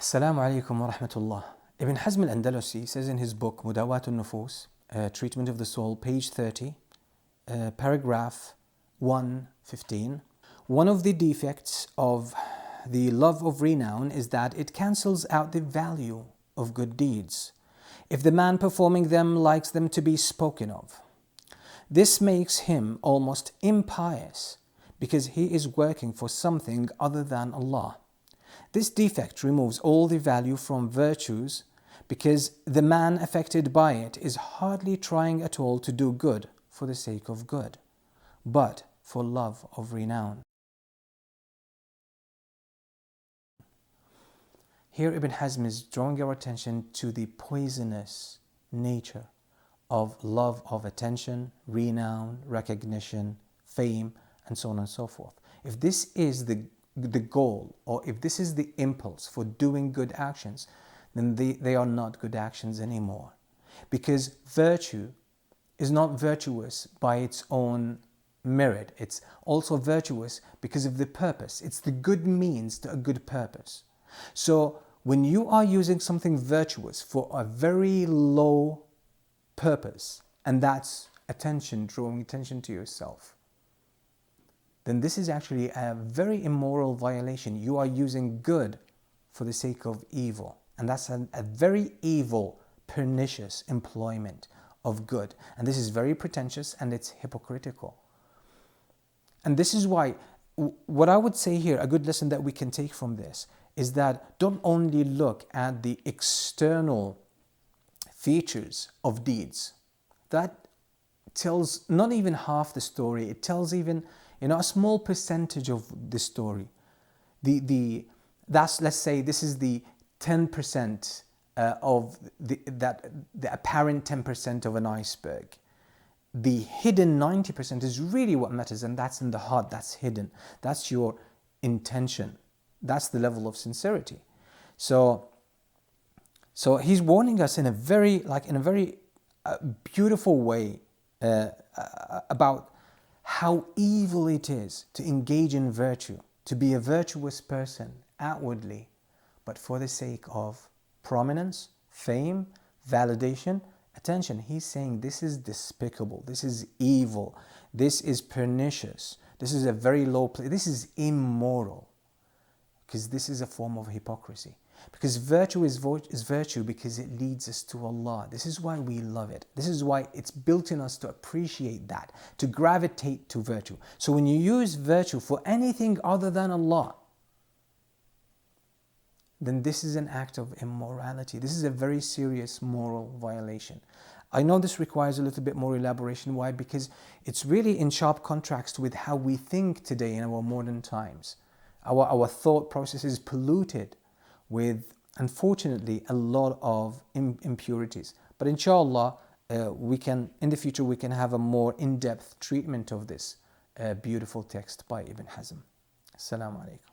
Assalamu alaikum wa rahmatullah. Ibn Hazm al-Andalusi says in his book Mudawat al-Nufus, Treatment of the Soul, page 30, paragraph 115, one of the defects of the love of renown is that it cancels out the value of good deeds, if the man performing them likes them to be spoken of. This makes him almost impious because he is working for something other than Allah. This defect removes all the value from virtues because the man affected by it is hardly trying at all to do good for the sake of good, but for love of renown. Here Ibn Hazm is drawing our attention to the poisonous nature of love of attention, renown, recognition, fame, and so on and so forth. If this is the goal, or if this is the impulse for doing good actions, then they are not good actions anymore. Because virtue is not virtuous by its own merit. It's also virtuous because of the purpose. It's the good means to a good purpose. So when you are using something virtuous for a very low purpose, and that's attention, drawing attention to yourself, then this is actually a very immoral violation. You are using good for the sake of evil. And that's a very evil, pernicious employment of good. And this is very pretentious and it's hypocritical. And this is why, what I would say here, a good lesson that we can take from this, is that don't only look at the external features of deeds. That tells not even half the story. It tells even a small percentage of the story. Let's say this is the 10% of the apparent 10% of an iceberg. The hidden 90% is really what matters, and that's in the heart. That's hidden. That's your intention. That's the level of sincerity. So he's warning us in a very beautiful way about how evil it is to engage in virtue, to be a virtuous person outwardly, but for the sake of prominence, fame, validation, attention. He's saying this is despicable, this is evil, this is pernicious, this is a very low place, this is immoral, because this is a form of hypocrisy. Because virtue is virtue because it leads us to Allah. This is why we love it. This is why it's built in us to appreciate that, to gravitate to virtue. So when you use virtue for anything other than Allah, then this is an act of immorality. This is a very serious moral violation. I know this requires a little bit more elaboration. Why? Because it's really in sharp contrast with how we think today in our modern times. Our thought process is polluted with, unfortunately, a lot of impurities. But inshallah, in the future we can have a more in-depth treatment of this beautiful text by Ibn Hazm. Assalamu alaikum.